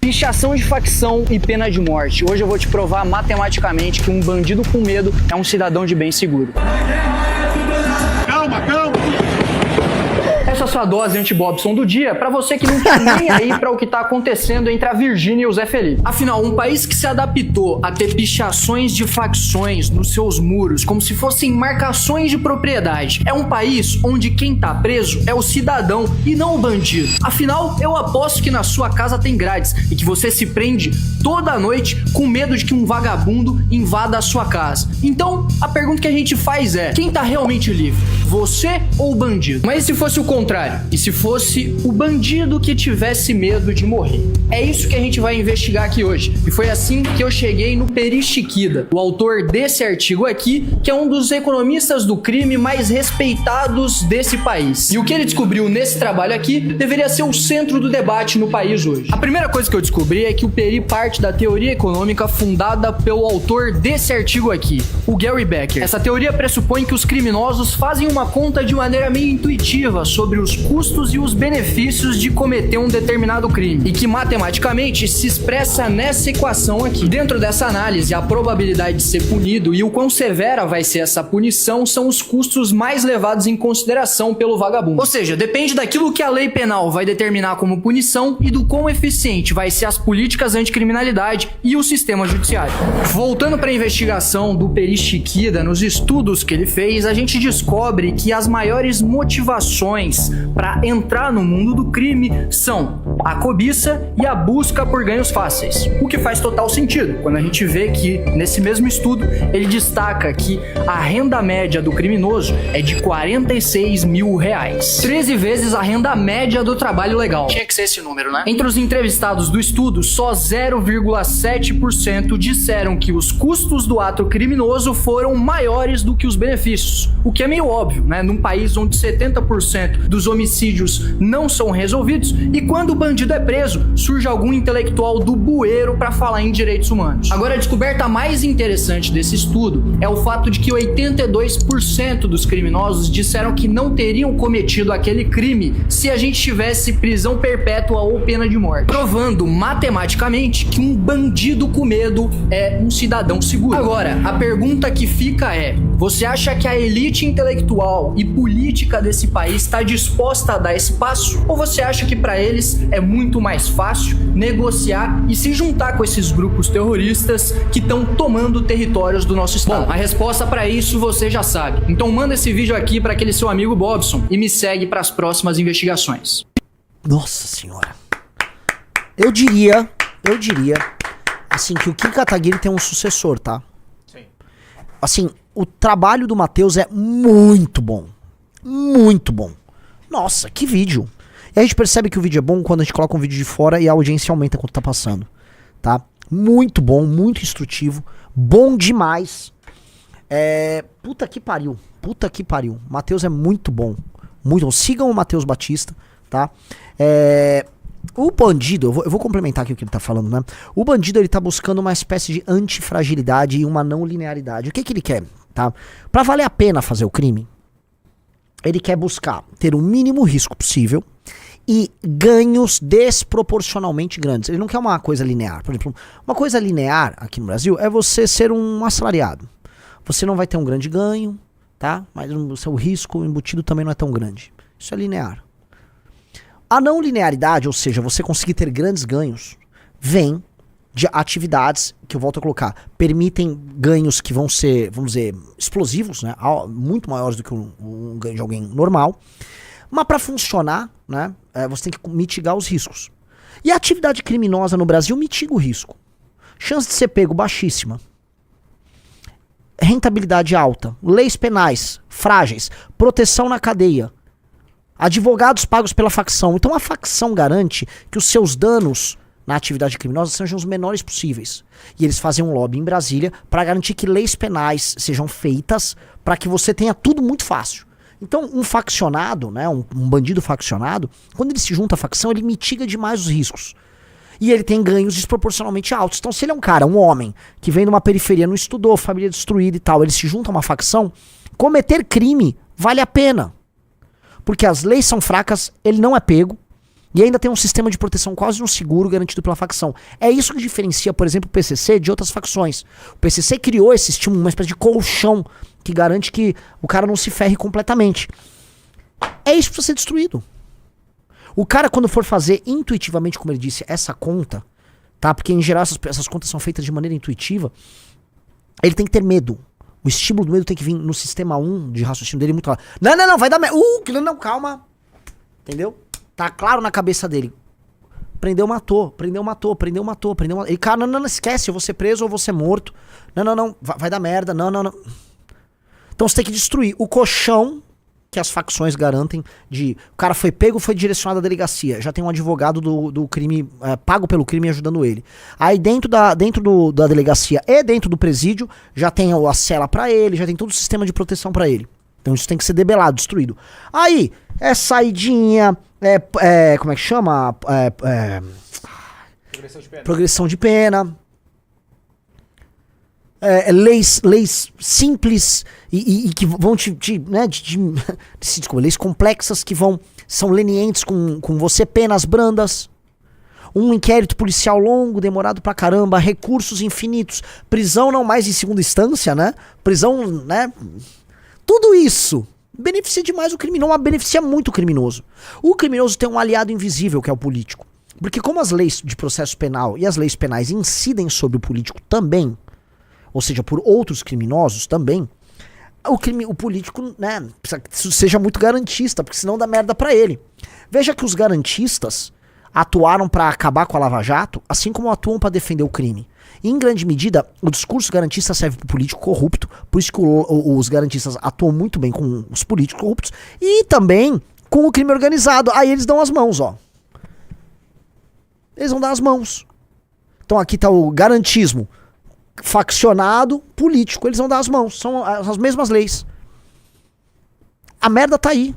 Pichação de facção e pena de morte. Hoje eu vou te provar matematicamente que um bandido com medo é um cidadão de bem seguro. Calma, calma! Essa é a sua dose anti-Bobson do dia pra você que não tá nem aí pra o que tá acontecendo entre a Virgínia e o Zé Felipe. Afinal, um país que se adaptou a ter pichações de facções nos seus muros como se fossem marcações de propriedade é um país onde quem tá preso é o cidadão e não o bandido. Afinal, eu aposto que na sua casa tem grades e que você se prende toda noite com medo de que um vagabundo invada a sua casa. Então, a pergunta que a gente faz é: quem tá realmente livre? Você ou o bandido? Mas e se fosse o contrário? E se fosse o bandido que tivesse medo de morrer? É isso que a gente vai investigar aqui hoje. E foi assim que eu cheguei no Peri Chiquida, o autor desse artigo aqui, que é um dos economistas do crime mais respeitados desse país. E o que ele descobriu nesse trabalho aqui deveria ser o centro do debate no país hoje. A primeira coisa que eu descobri é que o Peri parte da teoria econômica fundada pelo autor desse artigo aqui, o Gary Becker. Essa teoria pressupõe que os criminosos fazem uma conta de maneira meio intuitiva sobre os custos e os benefícios de cometer um determinado crime, e que matematicamente se expressa nessa equação aqui. Dentro dessa análise, a probabilidade de ser punido e o quão severa vai ser essa punição são os custos mais levados em consideração pelo vagabundo. Ou seja, depende daquilo que a lei penal vai determinar como punição e do quão eficiente vai ser as políticas anticriminalidade e o sistema judiciário. Voltando para a investigação do Peri Chiquida, nos estudos que ele fez, a gente descobre que as maiores motivações para entrar no mundo do crime são a cobiça e a busca por ganhos fáceis. O que faz total sentido quando a gente vê que, nesse mesmo estudo, ele destaca que a renda média do criminoso é de R$46 mil. 13 vezes a renda média do trabalho legal. Tinha que ser esse número, né? Entre os entrevistados do estudo, só 0,7% disseram que os custos do ato criminoso foram maiores do que os benefícios. O que é meio óbvio, né? Num país onde 70% dos homicídios não são resolvidos e quando o bandido é preso, surge algum intelectual do bueiro para falar em direitos humanos. Agora, a descoberta mais interessante desse estudo é o fato de que 82% dos criminosos disseram que não teriam cometido aquele crime se a gente tivesse prisão perpétua ou pena de morte, provando matematicamente que um bandido com medo é um cidadão seguro. Agora, a pergunta que fica é: você acha que a elite intelectual e política desse país está disposta a dar esse passo? Ou você acha que para eles é muito mais fácil negociar e se juntar com esses grupos terroristas que estão tomando territórios do nosso estado? Bom, a resposta para isso você já sabe. Então manda esse vídeo aqui para aquele seu amigo Bobson e me segue para as próximas investigações. Nossa senhora. Eu diria, assim, que o Kim Kataguiri tem um sucessor, tá? Sim. Assim, o trabalho do Matheus é muito bom. Muito bom. Nossa, que vídeo. E a gente percebe que o vídeo é bom quando a gente coloca um vídeo de fora e a audiência aumenta quando tá passando, tá? Muito bom, muito instrutivo, bom demais. Puta que pariu. Matheus é muito bom. Muito bom. Sigam o Matheus Batista, tá? O bandido, eu vou complementar aqui o que ele tá falando, né? O bandido, ele tá buscando uma espécie de antifragilidade e uma não linearidade. O que ele quer, tá? Pra valer a pena fazer o crime, ele quer buscar ter o mínimo risco possível e ganhos desproporcionalmente grandes. Ele não quer uma coisa linear. Por exemplo, uma coisa linear aqui no Brasil é você ser um assalariado. Você não vai ter um grande ganho, tá? Mas o seu risco embutido também não é tão grande. Isso é linear. A não linearidade, ou seja, você conseguir ter grandes ganhos, vem de atividades que, eu volto a colocar, permitem ganhos que vão ser, vamos dizer, explosivos, né? Muito maiores do que um ganho de alguém normal. Mas para funcionar, né, você tem que mitigar os riscos. E a atividade criminosa no Brasil mitiga o risco. Chance de ser pego baixíssima. Rentabilidade alta. Leis penais frágeis. Proteção na cadeia. Advogados pagos pela facção. Então a facção garante que os seus danos na atividade criminosa sejam os menores possíveis. E eles fazem um lobby em Brasília para garantir que leis penais sejam feitas para que você tenha tudo muito fácil. Então um faccionado, né, um bandido faccionado, quando ele se junta à facção, ele mitiga demais os riscos. E ele tem ganhos desproporcionalmente altos. Então se ele é um cara, um homem, que vem de uma periferia, não estudou, família destruída e tal, ele se junta a uma facção, cometer crime vale a pena. Porque as leis são fracas, ele não é pego, E ainda tem um sistema de proteção quase um seguro garantido pela facção. É isso que diferencia, por exemplo, o PCC de outras facções. O PCC criou esse estímulo, uma espécie de colchão que garante que o cara não se ferre completamente. É isso que precisa ser destruído. O cara, quando for fazer intuitivamente, como ele disse, essa conta, tá? Porque em geral essas contas são feitas de maneira intuitiva, ele tem que ter medo. O estímulo do medo tem que vir no sistema 1 de raciocínio dele muito claro. Não, vai dar merda. Não, calma. Entendeu? Tá claro na cabeça dele. Prendeu, matou. Ele, cara, não, esquece, eu vou ser preso ou vou ser morto. Não, vai dar merda, não. Então você tem que destruir o colchão que as facções garantem de... O cara foi pego, foi direcionado à delegacia. Já tem um advogado do crime, pago pelo crime ajudando ele. Aí dentro da delegacia e dentro do presídio, já tem a cela pra ele, já tem todo o sistema de proteção pra ele. Então isso tem que ser debelado, destruído. Aí, saidinha, como é que chama? Progressão de pena. Leis simples e que vão desculpa, leis complexas que são lenientes com você, penas brandas, um inquérito policial longo, demorado pra caramba, recursos infinitos, prisão não mais em segunda instância, né? Prisão, né? Tudo isso beneficia demais o criminoso, mas beneficia muito o criminoso. O criminoso tem um aliado invisível, que é o político. Porque como as leis de processo penal e as leis penais incidem sobre o político também, ou seja, por outros criminosos também, o político, né, seja muito garantista, porque senão dá merda pra ele. Veja que os garantistas atuaram pra acabar com a Lava Jato, assim como atuam pra defender o crime. E, em grande medida, o discurso garantista serve pro político corrupto, por isso que os garantistas atuam muito bem com os políticos corruptos e também com o crime organizado. Aí eles dão as mãos, ó. Eles vão dar as mãos. Então aqui tá o garantismo faccionado, político, eles vão dar as mãos, são as mesmas leis. A merda tá aí.